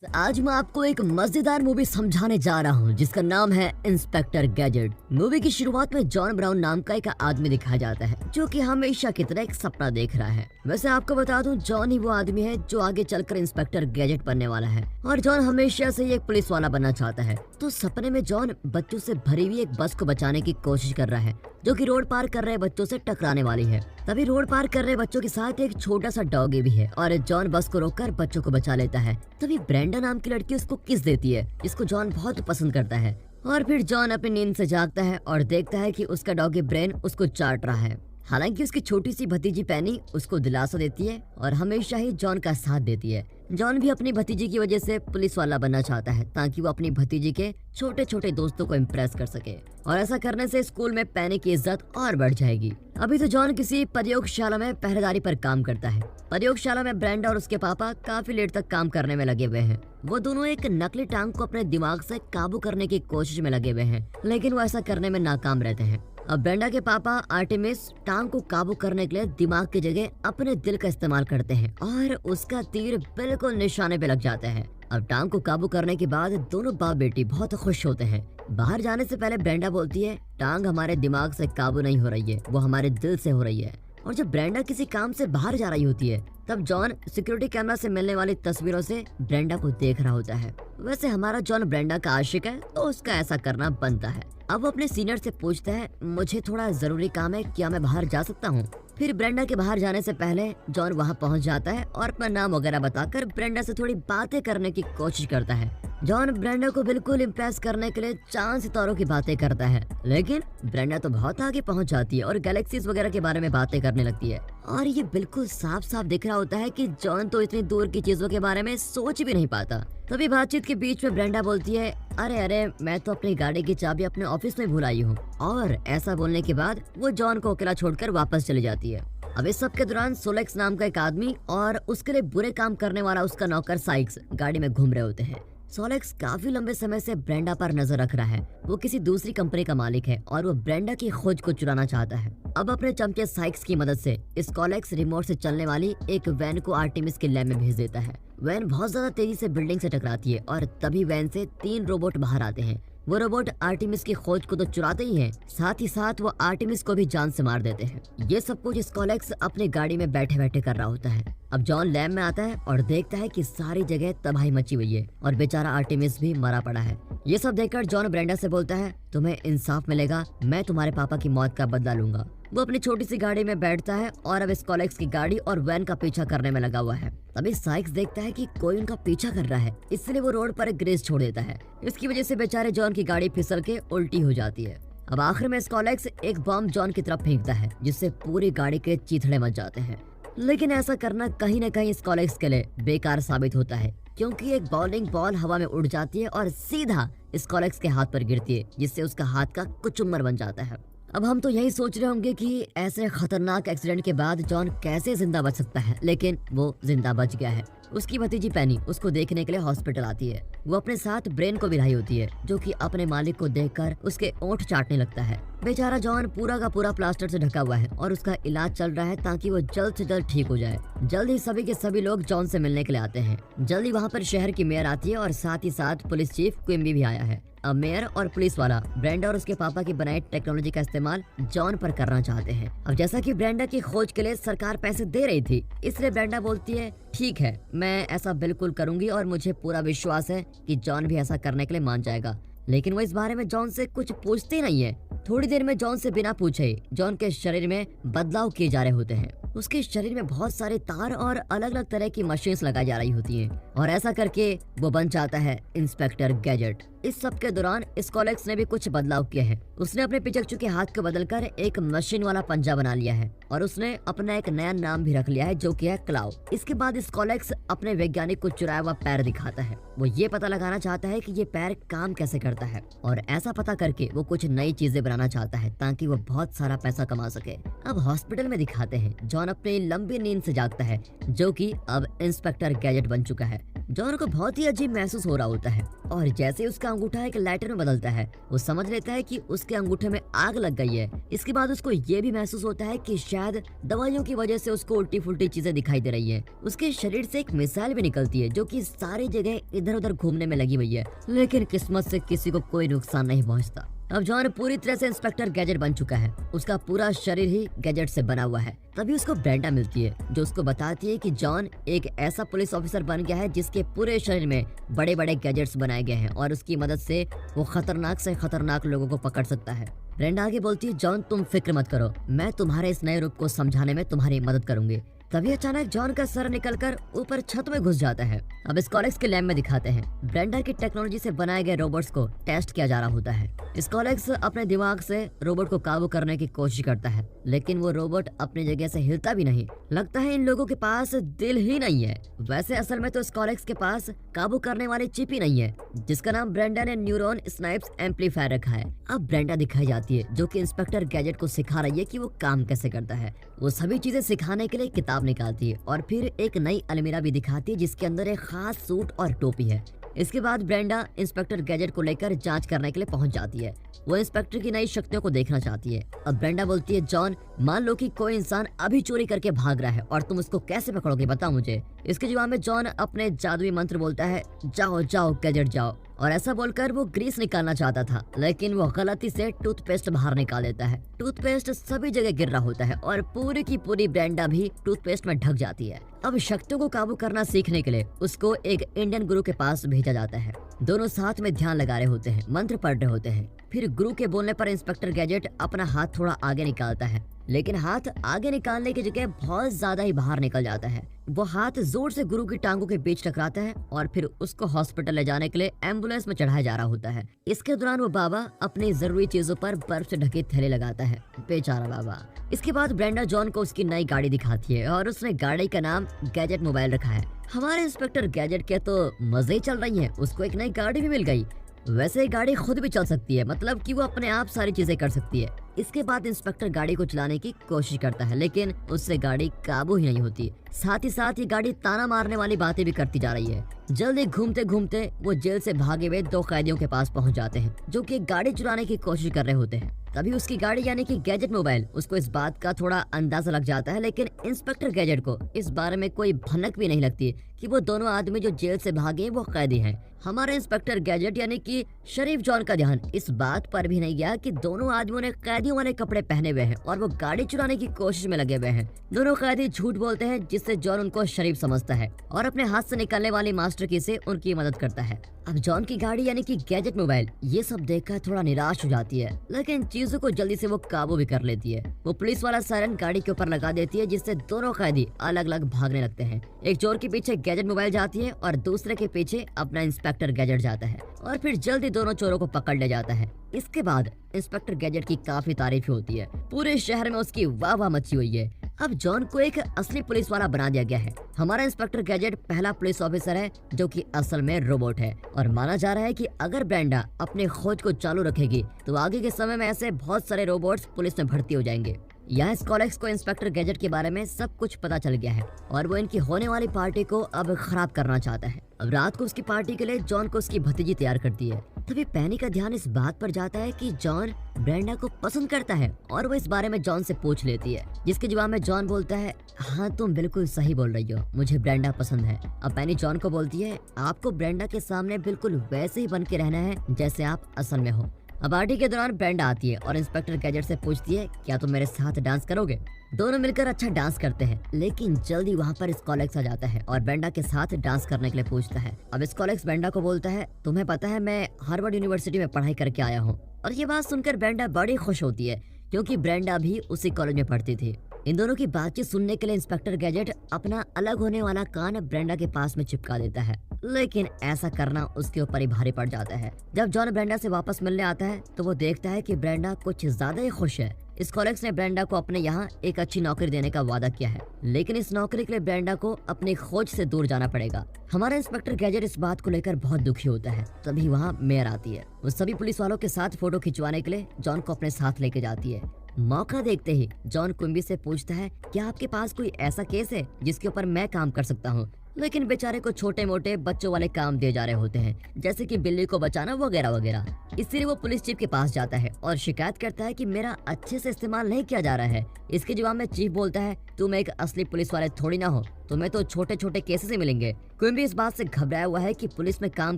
आज मैं आपको एक मजेदार मूवी समझाने जा रहा हूँ जिसका नाम है इंस्पेक्टर गैजेट। मूवी की शुरुआत में जॉन ब्राउन नाम का एक आदमी दिखाया जाता है जो कि हमेशा की तरह एक सपना देख रहा है। वैसे आपको बता दूं, जॉन ही वो आदमी है जो आगे चलकर इंस्पेक्टर गैजेट बनने वाला है और जॉन हमेशा से ही एक पुलिस वाला बनना चाहता है। तो सपने में जॉन बच्चों से भरी हुई एक बस को बचाने की कोशिश कर रहा है जो कि रोड पार कर रहे बच्चों से टकराने वाली है। तभी रोड पार कर रहे बच्चों के साथ एक छोटा सा डॉगी भी है और जॉन बस को रोककर बच्चों को बचा लेता है। तभी ब्रेंडा नाम की लड़की उसको किस देती है जिसको जॉन बहुत पसंद करता है। और फिर जॉन अपनी नींद से जागता है और देखता है कि उसका डॉगी ब्रेन उसको चाट रहा है। हालांकि उसकी छोटी सी भतीजी पैनी उसको दिलासा देती है और हमेशा ही जॉन का साथ देती है। जॉन भी अपनी भतीजी की वजह से पुलिस वाला बनना चाहता है ताकि वो अपनी भतीजी के छोटे छोटे दोस्तों को इम्प्रेस कर सके और ऐसा करने से स्कूल में पैनी की इज्जत और बढ़ जाएगी। अभी तो जॉन किसी प्रयोगशाला में पहरेदारी पर काम करता है। प्रयोगशाला में ब्रेंडा और उसके पापा काफी लेट तक काम करने में लगे हुए हैं। वो दोनों एक नकली टांग को अपने दिमाग से काबू करने की कोशिश में लगे हुए हैं, लेकिन वो ऐसा करने में नाकाम रहते हैं। अब ब्रेंडा के पापा आर्टेमिस टांग को काबू करने के लिए दिमाग की जगह अपने दिल का इस्तेमाल करते हैं और उसका तीर बिल्कुल निशाने पे लग जाता है। अब टांग को काबू करने के बाद दोनों बाप बेटी बहुत खुश होते हैं। बाहर जाने से पहले ब्रेंडा बोलती है, टांग हमारे दिमाग से काबू नहीं हो रही है, वो हमारे दिल से हो रही है। और जब ब्रेंडा किसी काम से बाहर जा रही होती है तब जॉन सिक्योरिटी कैमरा से मिलने वाली तस्वीरों से ब्रेंडा को देख रहा होता है। वैसे हमारा जॉन ब्रेंडा का आशिक है तो उसका ऐसा करना बनता है। अब वो अपने सीनियर से पूछता है, मुझे थोड़ा जरूरी काम है, क्या मैं बाहर जा सकता हूँ? फिर ब्रेंडा के बाहर जाने से पहले जॉन वहाँ पहुँच जाता है और अपना नाम वगैरह बताकर ब्रेंडा से थोड़ी बातें करने की कोशिश करता है। जॉन ब्रेंडा को बिल्कुल इम्प्रेस करने के लिए चांद सितारों की बातें करता है, लेकिन ब्रेंडा तो बहुत आगे पहुंच जाती है और गैलेक्सीज वगैरह के बारे में बातें करने लगती है। और ये बिल्कुल साफ साफ दिख रहा होता है कि जॉन तो इतनी दूर की चीजों के बारे में सोच भी नहीं पाता। तभी बातचीत के बीच में ब्रेंडा बोलती है, अरे मैं तो अपनी गाड़ी की चाबी अपने ऑफिस में भूल आई हूँ। और ऐसा बोलने के बाद वो जॉन को अकेला छोड़कर वापस चली जाती है। अब इस सब के दौरान सोलेक्स नाम का एक आदमी और उसके लिए बुरे काम करने वाला उसका नौकर साइक्स गाड़ी में घूम रहे होते हैं। सोलेक्स काफी लंबे समय से ब्रेंडा पर नजर रख रहा है। वो किसी दूसरी कंपनी का मालिक है और वो ब्रेंडा की खोज को चुराना चाहता है। अब अपने चमचे साइक्स की मदद से सोलेक्स रिमोट से चलने वाली एक वैन को आर्टेमिस के लैब में भेज देता है। वैन बहुत ज्यादा तेजी से बिल्डिंग से टकराती है और तभी वैन से 3 रोबोट बाहर आते हैं। वो रोबोट आर्टेमिस की खोज को तो चुराते ही हैं, साथ ही साथ वो आर्टेमिस को भी जान से मार देते हैं। ये सब कुछ सोलेक्स अपनी गाड़ी में बैठे बैठे कर रहा होता है। अब जॉन लैब में आता है और देखता है कि सारी जगह तबाही मची हुई है और बेचारा आर्टेमिस भी मरा पड़ा है। ये सब देखकर जॉन ब्रेंडा से बोलता है, तुम्हें इंसाफ मिलेगा, मैं तुम्हारे पापा की मौत का बदला लूंगा। वो अपनी छोटी सी गाड़ी में बैठता है और अब सोलेक्स की गाड़ी और वैन का पीछा करने में लगा हुआ है। तभी साइक्स देखता है कि कोई उनका पीछा कर रहा है, इसलिए वो रोड पर एक ग्रेस छोड़ देता है। इसकी वजह से बेचारे जॉन की गाड़ी फिसल के उल्टी हो जाती है। अब आखिर में सोलेक्स एक बम जॉन की तरफ फेंकता है जिससे पूरी गाड़ी के चीथड़े मच जाते हैं। लेकिन ऐसा करना कहीं न कहीं सोलेक्स के लिए बेकार साबित होता है, क्योंकि एक बॉलिंग बॉल हवा में उड़ जाती है और सीधा सोलेक्स के हाथ पर गिरती है, जिससे उसका हाथ का कुचुम्बर बन जाता है। अब हम तो यही सोच रहे होंगे कि ऐसे खतरनाक एक्सीडेंट के बाद जॉन कैसे जिंदा बच सकता है, लेकिन वो जिंदा बच गया है। उसकी भतीजी पैनी उसको देखने के लिए हॉस्पिटल आती है। वो अपने साथ ब्रेन को भी लाई होती है जो कि अपने मालिक को देखकर उसके ओंठ चाटने लगता है। बेचारा जॉन पूरा का पूरा प्लास्टर से ढका हुआ है और उसका इलाज चल रहा है ताकि वो जल्द से जल्द ठीक हो जाए। जल्द ही सभी के सभी लोग जॉन से मिलने के लिए आते हैं। जल्दी वहाँ पर शहर की मेयर आती है और साथ ही साथ पुलिस चीफ क्विम्बी भी आया है। अब मेयर और पुलिस वाला ब्रेंडा और उसके पापा की बनाई टेक्नोलॉजी का इस्तेमाल जॉन पर करना चाहते हैं। अब जैसा कि ब्रेंडा की खोज के लिए सरकार पैसे दे रही थी, इसलिए ब्रेंडा बोलती है, ठीक है, मैं ऐसा बिल्कुल करूंगी और मुझे पूरा विश्वास है कि जॉन भी ऐसा करने के लिए मान जाएगा। लेकिन वो इस बारे में जॉन से कुछ पूछते नहीं है। थोड़ी देर में जॉन से बिना पूछे जॉन के शरीर में बदलाव किए जा रहे होते हैं। उसके शरीर में बहुत सारे तार और अलग अलग तरह की मशीन्स लगाई जा रही होती हैं और ऐसा करके वो बन जाता है इंस्पेक्टर गैजेट। इस सब के दौरान सोलेक्स ने भी कुछ बदलाव किए हैं। उसने अपने पिचक चुके हाथ को बदलकर एक मशीन वाला पंजा बना लिया है और उसने अपना एक नया नाम भी रख लिया है जो कि है क्लाउ। इसके बाद सोलेक्स अपने वैज्ञानिक को चुराया हुआ पैर दिखाता है। वो ये पता लगाना चाहता है कि ये पैर काम कैसे करता है और ऐसा पता करके वो कुछ नई चीजें बनाना चाहता है ताकि वो बहुत सारा पैसा कमा सके। अब हॉस्पिटल में दिखाते हैं जॉन अपनी लंबी नींद से जागता है जो कि अब इंस्पेक्टर गैजेट बन चुका है। जॉन को बहुत ही अजीब महसूस हो रहा होता है और जैसे ही उसका अंगूठा एक लाइटर में बदलता है वो समझ लेता है कि उसके अंगूठे में आग लग गई है। इसके बाद उसको ये भी महसूस होता है कि शायद दवाइयों की वजह से उसको उल्टी फुल्टी चीजें दिखाई दे रही है। उसके शरीर से एक मिसाइल भी निकलती है जो कि सारी जगह इधर उधर घूमने में लगी हुई है, लेकिन किस्मत से किसी को कोई नुकसान नहीं पहुंचता। अब जॉन पूरी तरह से इंस्पेक्टर गैजेट बन चुका है। उसका पूरा शरीर ही गैजेट से बना हुआ है। तभी उसको ब्रेंडा मिलती है जो उसको बताती है कि जॉन एक ऐसा पुलिस ऑफिसर बन गया है जिसके पूरे शरीर में बड़े बड़े गैजेट्स बनाए गए हैं और उसकी मदद से वो खतरनाक से खतरनाक लोगों को पकड़ सकता है। ब्रेंडा आगे बोलती है, जॉन तुम फिक्र मत करो, मैं तुम्हारे इस नए रूप को समझाने में तुम्हारी मदद करूंगी। तभी अचानक जॉन का सर निकलकर ऊपर छत में घुस जाता है। अब स्कॉलेक्स के लैब में दिखाते हैं ब्रेंडा की टेक्नोलॉजी से बनाए गए रोबोट्स को टेस्ट किया जा रहा होता है। स्कॉलेक्स अपने दिमाग से रोबोट को काबू करने की कोशिश करता है, लेकिन वो रोबोट अपनी जगह से हिलता भी नहीं। लगता है इन लोगों के पास दिल ही नहीं है। वैसे असल में तो स्कॉलेक्स के पास काबू करने वाली चिप ही नहीं है, जिसका नाम ब्रेंडा ने न्यूरॉन स्नाइप्स एम्पलीफायर रखा है। अब ब्रेंडा दिखाई जाती है जो कि इंस्पेक्टर गैजेट को सिखा रही है कि वो काम कैसे करता है। वो सभी चीजें सिखाने के लिए किताब निकालती है और फिर एक नई अलमीरा भी दिखाती है जिसके अंदर एक खास सूट और टोपी है। इसके बाद ब्रेंडा इंस्पेक्टर गैजेट को लेकर जांच करने के लिए पहुंच जाती है। वो इंस्पेक्टर की नई शक्तियों को देखना चाहती है। अब ब्रेंडा बोलती है, जॉन मान लो कि कोई इंसान अभी चोरी करके भाग रहा है और तुम उसको कैसे पकड़ोगे, बताओ मुझे। इसके जवाब में जॉन अपने जादुई मंत्र बोलता है, जाओ जाओ गैजेट जाओ। और ऐसा बोलकर वो ग्रीस निकालना चाहता था, लेकिन वो गलती से टूथपेस्ट बाहर निकाल देता है। टूथपेस्ट सभी जगह गिर रहा होता है और पूरी की पूरी ब्रेंडा भी टूथपेस्ट में ढक जाती है। अब शक्तियों को काबू करना सीखने के लिए उसको एक इंडियन गुरु के पास भेजा जाता है। दोनों साथ में ध्यान लगा रहे होते हैं, मंत्र पढ़ रहे होते हैं। फिर गुरु के बोलने पर इंस्पेक्टर गैजेट अपना हाथ थोड़ा आगे निकालता है, लेकिन हाथ आगे निकालने की जगह बहुत ज्यादा ही बाहर निकल जाता है। वो हाथ जोर से गुरु की टांगों के बीच टकराता है और फिर उसको हॉस्पिटल ले जाने के लिए एम्बुलेंस में चढ़ाया जा रहा होता है। इसके दौरान वो बाबा अपनी जरूरी चीजों पर बर्फ से ढके थैले लगाता है, बेचारा बाबा। इसके बाद ब्रेंडा जॉन को उसकी नई गाड़ी दिखाती है और उसने गाड़ी का नाम गैजेट मोबाइल रखा है। हमारे इंस्पेक्टर गैजेट के तो मजे ही चल रही है, उसको एक नई गाड़ी भी मिल गई। वैसे गाड़ी खुद भी चल सकती है, मतलब कि वो अपने आप सारी चीजें कर सकती है। इसके बाद इंस्पेक्टर गाड़ी को चलाने की कोशिश करता है, लेकिन उससे गाड़ी काबू ही नहीं होती। साथ ही साथ ये गाड़ी ताना मारने वाली बातें भी करती जा रही है। जल्दी घूमते घूमते वो जेल से भागे हुए 2 कैदियों के पास पहुंच जाते हैं जो कि गाड़ी चुराने की कोशिश कर रहे होते हैं। तभी उसकी गाड़ी यानी कि गैजेट मोबाइल उसको इस बात का थोड़ा अंदाजा लग जाता है, लेकिन इंस्पेक्टर गैजेट को इस बारे में कोई भनक भी नहीं लगती कि वो दोनों आदमी जो जेल से भागे वो कैदी हैं। हमारे इंस्पेक्टर गैजेट यानी कि शरीफ जॉन का ध्यान इस बात पर भी नहीं गया कि दोनों आदमियों ने कैदियों वाले कपड़े पहने हुए हैं और वो गाड़ी चुराने की कोशिश में लगे हुए हैं। दोनों कैदी झूठ बोलते हैं जिससे जॉन उनको शरीफ समझता है और अपने हाथ से निकलने वाली मास्टर की से उनकी मदद करता है। अब जॉन की गाड़ी यानी कि गैजेट मोबाइल ये सब देखकर थोड़ा निराश हो जाती है, लेकिन चीजों को जल्दी से वो काबू भी कर लेती है। वो पुलिस वाला सायरन गाड़ी के ऊपर लगा देती है जिससे दोनों कैदी अलग अलग भागने लगते हैं। एक चोर के पीछे गैजेट मोबाइल जाती है और दूसरे के पीछे अपना इंस्पेक्टर गैजेट जाता है और फिर जल्दी दोनों चोरों को पकड़ ले जाता है। इसके बाद इंस्पेक्टर गैजेट की काफी तारीफ होती है, पूरे शहर में उसकी वाह वाह मची हुई है। अब जॉन को एक असली पुलिस वाला बना दिया गया है। हमारा इंस्पेक्टर गैजेट पहला पुलिस ऑफिसर है जो कि असल में रोबोट है और माना जा रहा है कि अगर ब्रेंडा अपनी खोज को चालू रखेगी तो आगे के समय में ऐसे बहुत सारे रोबोट्स पुलिस में भर्ती हो जाएंगे। यहाँ स्कॉलेक्स को इंस्पेक्टर गैजेट के बारे में सब कुछ पता चल गया है और वो इनकी होने वाली पार्टी को अब खराब करना चाहता है। अब रात को उसकी पार्टी के लिए जॉन को उसकी भतीजी तैयार करती है। तभी पैनी का ध्यान इस बात पर जाता है कि जॉन ब्रेंडा को पसंद करता है और वो इस बारे में जॉन से पूछ लेती है, जिसके जवाब में जॉन बोलता है, हाँ तुम बिल्कुल सही बोल रही हो, मुझे ब्रेंडा पसंद है। अब पैनी जॉन को बोलती है, आपको ब्रेंडा के सामने बिल्कुल वैसे ही बन के रहना है जैसे आप असल में हो। अब पार्टी के दौरान ब्रेंडा आती है और इंस्पेक्टर गैजेट से पूछती है, क्या तुम मेरे साथ डांस करोगे? दोनों मिलकर अच्छा डांस करते हैं, लेकिन जल्दी वहाँ पर स्कॉलेक्स आ जाता है और ब्रेंडा के साथ डांस करने के लिए पूछता है। अब स्कॉलेक्स ब्रेंडा को बोलता है, तुम्हें पता है मैं हार्वर्ड यूनिवर्सिटी में पढ़ाई करके आया हूँ। और ये बात सुनकर ब्रेंडा बड़ी खुश होती है क्योंकि ब्रेंडा भी उसी कॉलेज में पढ़ती थी। इन दोनों की बातचीत सुनने के लिए इंस्पेक्टर गैजेट अपना अलग होने वाला कान ब्रेंडा के पास में चिपका देता है, लेकिन ऐसा करना उसके ऊपर ही भारी पड़ जाता है। जब जॉन ब्रेंडा से वापस मिलने आता है तो वो देखता है कि ब्रेंडा कुछ ज्यादा ही खुश है। स्कॉलेक्स ने ब्रेंडा को अपने यहाँ एक अच्छी नौकरी देने का वादा किया है, लेकिन इस नौकरी के लिए ब्रेंडा को अपनी खोज से दूर जाना पड़ेगा। हमारा इंस्पेक्टर गैजेट इस बात को लेकर बहुत दुखी होता है। तभी वहाँ मेयर आती है। वो सभी पुलिस वालों के साथ फोटो खिंचवाने के लिए जॉन को अपने साथ लेके जाती है। मौका देखते ही जॉन कुंबी से पूछता है, क्या आपके पास कोई ऐसा केस है जिसके ऊपर मैं काम कर सकता हूँ? लेकिन बेचारे को छोटे मोटे बच्चों वाले काम दिए जा रहे होते हैं, जैसे कि बिल्ली को बचाना वगैरह वगैरह। इसीलिए वो पुलिस चीफ के पास जाता है और शिकायत करता है कि मेरा अच्छे से इस्तेमाल नहीं किया जा रहा है। इसके जवाब में चीफ बोलता है, तुम एक असली पुलिस वाले थोड़ी ना हो, तुम्हें तो छोटे छोटे केसेस ही मिलेंगे। क्विम्बी इस बात से घबराया हुआ है कि पुलिस में काम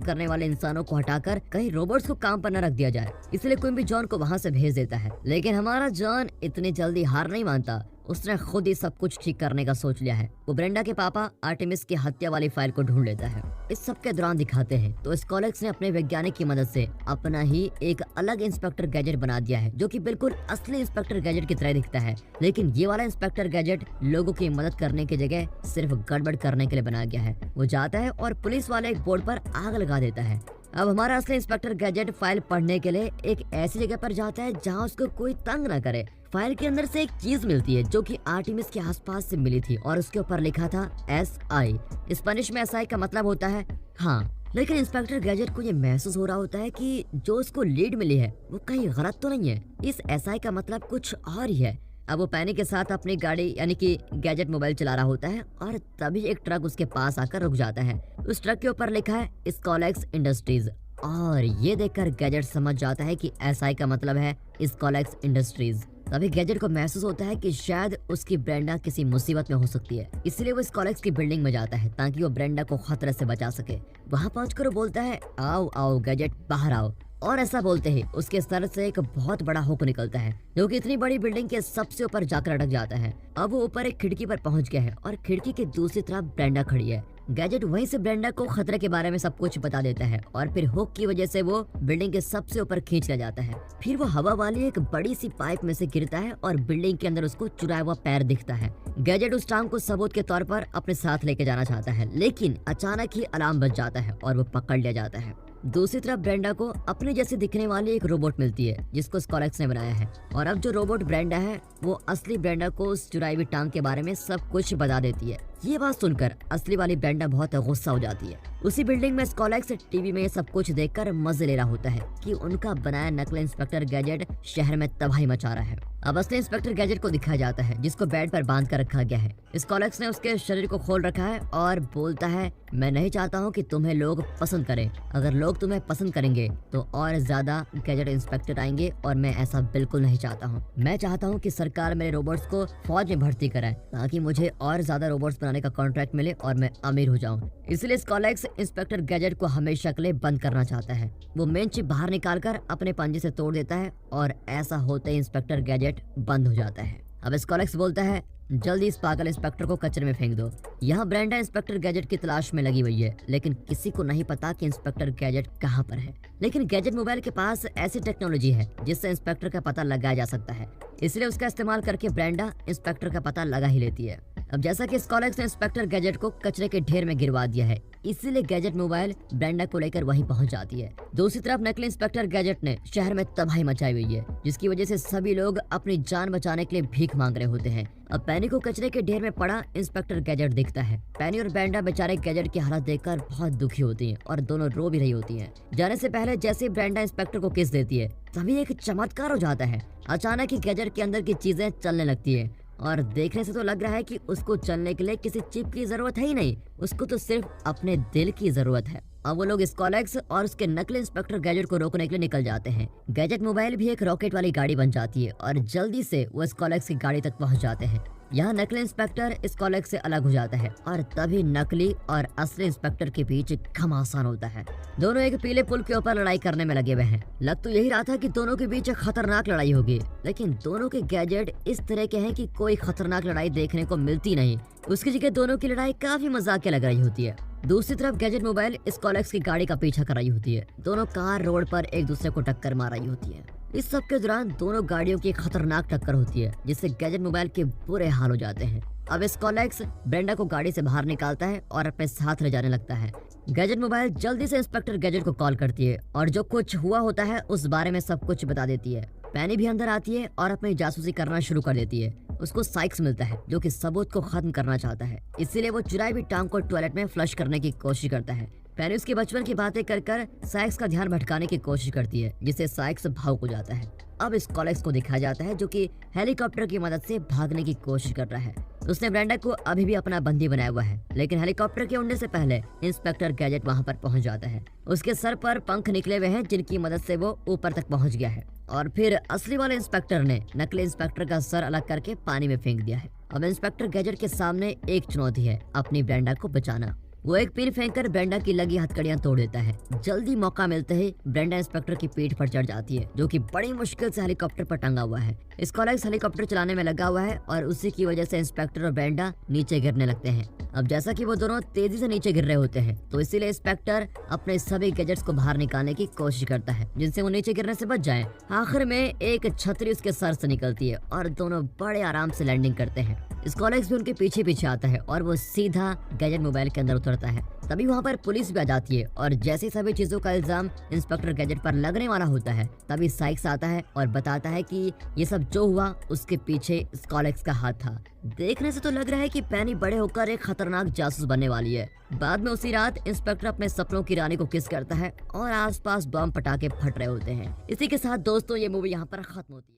करने वाले इंसानों को हटाकर कहीं रोबोट्स को काम पर न रख दिया जाए, इसलिए क्विम्बी जॉन को वहाँ से भेज देता है। लेकिन हमारा जॉन इतनी जल्दी हार नहीं मानता, उसने खुद ही सब कुछ ठीक करने का सोच लिया है। वो ब्रेंडा के पापा आर्टेमिस की हत्या वाली फाइल को ढूंढ लेता है। इस सब के दौरान दिखाते हैं तो स्कॉलेक्स ने अपने वैज्ञानिक की मदद से अपना ही एक अलग इंस्पेक्टर गैजेट बना दिया है, जो कि बिल्कुल असली इंस्पेक्टर गैजेट की तरह दिखता है। लेकिन ये वाला इंस्पेक्टर गैजेट लोगों की मदद करने की जगह सिर्फ गड़बड़ करने के लिए बनाया गया है। वो जाता है और पुलिस वाले एक बोर्ड पर आग लगा देता है। अब हमारा असली इंस्पेक्टर गैजेट फाइल पढ़ने के लिए एक ऐसी जगह पर जाता है जहां उसको कोई तंग ना करे। फाइल के अंदर से एक चीज मिलती है जो कि आर्टेमिस के आसपास से मिली थी और उसके ऊपर लिखा था SI। स्पेनिश में SI का मतलब होता है हाँ। लेकिन इंस्पेक्टर गैजेट को ये महसूस हो रहा होता है कि जो उसको लीड मिली है वो कहीं गलत तो नहीं है। इस SI का मतलब कुछ और ही है। अब वो पैनी के साथ अपनी गाड़ी यानी कि गैजेट मोबाइल चला रहा होता है और तभी एक ट्रक उसके पास आकर रुक जाता है। उस ट्रक के ऊपर लिखा है स्कॉलेक्स इंडस्ट्रीज और ये देखकर गैजेट समझ जाता है कि SI का मतलब है स्कॉलेक्स इंडस्ट्रीज। तभी गैजेट को महसूस होता है कि शायद उसकी ब्रेंडा किसी मुसीबत में हो सकती है, इसलिए वो स्कॉलेक्स की बिल्डिंग में जाता है ताकि वो ब्रेंडा को खतरे से बचा सके। वहाँ पहुंचकर वो बोलता है, आओ आओ गैजेट बाहर आओ। और ऐसा बोलते ही उसके सर से एक बहुत बड़ा हुक निकलता है जो कि इतनी बड़ी बिल्डिंग के सबसे ऊपर जाकर अटक जाता है। अब वो ऊपर एक खिड़की पर पहुंच गया है और खिड़की के दूसरी तरफ ब्रेंडा खड़ी है। गैजेट वहीं से ब्रेंडा को खतरे के बारे में सब कुछ बता देता है और फिर हुक की वजह से वो बिल्डिंग के सबसे ऊपर खींच लिया जाता है। फिर वो हवा वाली एक बड़ी सी पाइप में से गिरता है और बिल्डिंग के अंदर उसको चुराया हुआ पैर दिखता है। गैजेट उस टांग को सबूत के तौर पर अपने साथ लेके जाना चाहता है, लेकिन अचानक ही अलार्म बज जाता है और वो पकड़ लिया जाता है। दूसरी तरफ ब्रेंडा को अपने जैसे दिखने वाली एक रोबोट मिलती है जिसको स्कॉलेक्स ने बनाया है और अब जो रोबोट ब्रेंडा है वो असली ब्रेंडा को उस चुराई हुई टांग के बारे में सब कुछ बता देती है। ये बात सुनकर असली वाली ब्रेंडा बहुत गुस्सा हो जाती है। उसी बिल्डिंग में स्कॉलेक्स टीवी में ये सब कुछ देखकर मजे ले रहा होता है कि उनका बनाया नकली इंस्पेक्टर गैजेट शहर में तबाही मचा रहा है। अब असली इंस्पेक्टर गैजेट को दिखाया जाता है जिसको बेड पर बांध कर रखा गया है। स्कॉलेक्स ने उसके शरीर को खोल रखा है और बोलता है, मैं नहीं चाहता हूँ कि तुम्हें लोग पसंद करें। अगर लोग तुम्हें पसंद करेंगे तो और ज्यादा गैजेट इंस्पेक्टर आएंगे और मैं ऐसा बिल्कुल नहीं चाहता हूँ। मैं चाहता हूँ कि सरकार मेरे रोबोट्स को फौज में भर्ती कराए ताकि मुझे और ज्यादा रोबोट्स बनाने का कॉन्ट्रैक्ट मिले और मैं अमीर हो जाऊँ। इसलिए स्कॉलेक्स इंस्पेक्टर गैजेट को हमेशा के लिए बंद करना चाहता है। वो मेन चिप बाहर निकालकर अपने पंजे से तोड़ देता है और ऐसा होते ही इंस्पेक्टर गैजेट बंद हो जाता है। अब स्कॉलेक्स बोलता है, जल्दी इस पागल इंस्पेक्टर को कचरे में फेंक दो। यहाँ ब्रेंडा इंस्पेक्टर गैजेट की तलाश में लगी हुई है, लेकिन किसी को नहीं पता कि इंस्पेक्टर गैजेट कहाँ पर है। लेकिन गैजेट मोबाइल के पास ऐसी टेक्नोलॉजी है जिससे इंस्पेक्टर का पता लगाया जा सकता है, इसलिए उसका इस्तेमाल करके ब्रेंडा इंस्पेक्टर का पता लगा ही लेती है। अब जैसा कि स्कॉलेक्स ने इंस्पेक्टर गैजेट को कचरे के ढेर में गिरवा दिया है, इसीलिए गैजेट मोबाइल ब्रेंडा को लेकर वहीं पहुंच जाती है। दूसरी तरफ नकली इंस्पेक्टर गैजेट ने शहर में तबाही मचाई हुई है, जिसकी वजह से सभी लोग अपनी जान बचाने के लिए भीख मांग रहे होते हैं। अब पैनी को कचरे के ढेर में पड़ा इंस्पेक्टर गैजेट दिखता है। पैनी और ब्रेंडा बेचारे गैजेट की हालत देखकर बहुत दुखी होती हैं और दोनों रो भी रही होती हैं। जाने से पहले जैसे ब्रेंडा इंस्पेक्टर को किस देती है, तभी एक चमत्कार हो जाता है। अचानक ही गैजेट के अंदर की चीजें चलने लगती है और देखने से तो लग रहा है कि उसको चलने के लिए किसी चिप की जरूरत है ही नहीं, उसको तो सिर्फ अपने दिल की जरूरत है। अब वो लोग स्कॉलेक्स और उसके नकली इंस्पेक्टर गैजेट को रोकने के लिए निकल जाते हैं। गैजेट मोबाइल भी एक रॉकेट वाली गाड़ी बन जाती है और जल्दी से वो स्कॉलेक्स की गाड़ी तक पहुंच जाते हैं। यहाँ नकली इंस्पेक्टर स्कॉलेक्स से अलग हो जाता है और तभी नकली और असली इंस्पेक्टर के बीच घमासान होता है। दोनों एक पीले पुल के ऊपर लड़ाई करने में लगे हुए हैं। लग तो यही रहा था कि दोनों के बीच खतरनाक लड़ाई होगी, लेकिन दोनों के गैजेट इस तरह के हैं कि कोई खतरनाक लड़ाई देखने को मिलती नहीं। उसकी जगह दोनों की लड़ाई काफी मजाकिया लग रही होती है। दूसरी तरफ गैजेट मोबाइल स्कॉलेक्स की गाड़ी का पीछा कर रही होती है। दोनों कार रोड पर एक दूसरे को टक्कर मार रही होती है। इस सब के दौरान दोनों गाड़ियों की खतरनाक टक्कर होती है, जिससे गैजेट मोबाइल के बुरे हाल हो जाते हैं। अब स्कॉलेक्स ब्रेंडा को गाड़ी से बाहर निकालता है और अपने साथ ले जाने लगता है। गैजेट मोबाइल जल्दी से इंस्पेक्टर गैजेट को कॉल करती है और जो कुछ हुआ होता है उस बारे में सब कुछ बता देती है। पैनी भी अंदर आती है और अपनी जासूसी करना शुरू कर देती है। उसको साइक्स मिलता है जो कि सबूत को खत्म करना चाहता है, इसीलिए वो चुराई हुई टांग को टॉयलेट में फ्लश करने की कोशिश करता है। पैनी उसके बचपन की बातें कर साइक्स का ध्यान भटकाने की कोशिश करती है, जिससे साइक्स भावुक हो जाता है। अब इस कॉलेक्स को दिखाया जाता है जो कि हेलीकॉप्टर की मदद से भागने की कोशिश कर रहा है। उसने ब्रेंडा को अभी भी अपना बंदी बनाया हुआ है, लेकिन हेलीकॉप्टर के उड़ने से पहले इंस्पेक्टर गैजेट वहां पर पहुंच जाता है। उसके सर पर पंख निकले हुए हैं जिनकी मदद से वो ऊपर तक पहुंच गया है और फिर असली वाले इंस्पेक्टर ने नकली इंस्पेक्टर का सर अलग करके पानी में फेंक दिया है। अब इंस्पेक्टर गैजेट के सामने एक चुनौती है, अपनी ब्रेंडा को बचाना। वो एक पिन फेंककर ब्रेंडा की लगी हथकड़ियां तोड़ देता है। जल्दी मौका मिलते ही ब्रेंडा इंस्पेक्टर की पीठ पर चढ़ जाती है, जो कि बड़ी मुश्किल से हेलीकॉप्टर पर टंगा हुआ है। स्कॉलेक्स हेलीकॉप्टर चलाने में लगा हुआ है और उसी की वजह से इंस्पेक्टर और ब्रेंडा नीचे गिरने लगते हैं। अब जैसा कि वो दोनों तेजी से नीचे गिर रहे होते हैं, तो इसीलिए इंस्पेक्टर अपने सभी गैजेट्स को बाहर निकालने की कोशिश करता है जिनसे वो नीचे गिरने से बच जाए। आखिर में एक छतरी उसके सर से निकलती है और दोनों बड़े आराम से लैंडिंग करते हैं। स्कॉलेक्स भी उनके पीछे पीछे आता है और वो सीधा गैजेट मोबाइल के अंदर उतरता है। तभी वहाँ पर पुलिस भी आ जाती है और जैसे सभी चीजों का इल्जाम इंस्पेक्टर गैजेट पर लगने वाला होता है, तभी साइक्स आता है और बताता है कि ये सब जो हुआ उसके पीछे स्कॉलेक्स का हाथ था। देखने से तो लग रहा है कि पेनी बड़े होकर एक खतरनाक जासूस बनने वाली है। बाद में उसी रात इंस्पेक्टर अपने सपनों की रानी को किस करता है और आसपास बम पटाखे फट रहे होते हैं। इसी के साथ दोस्तों ये मूवी यहाँ पर खत्म होती है।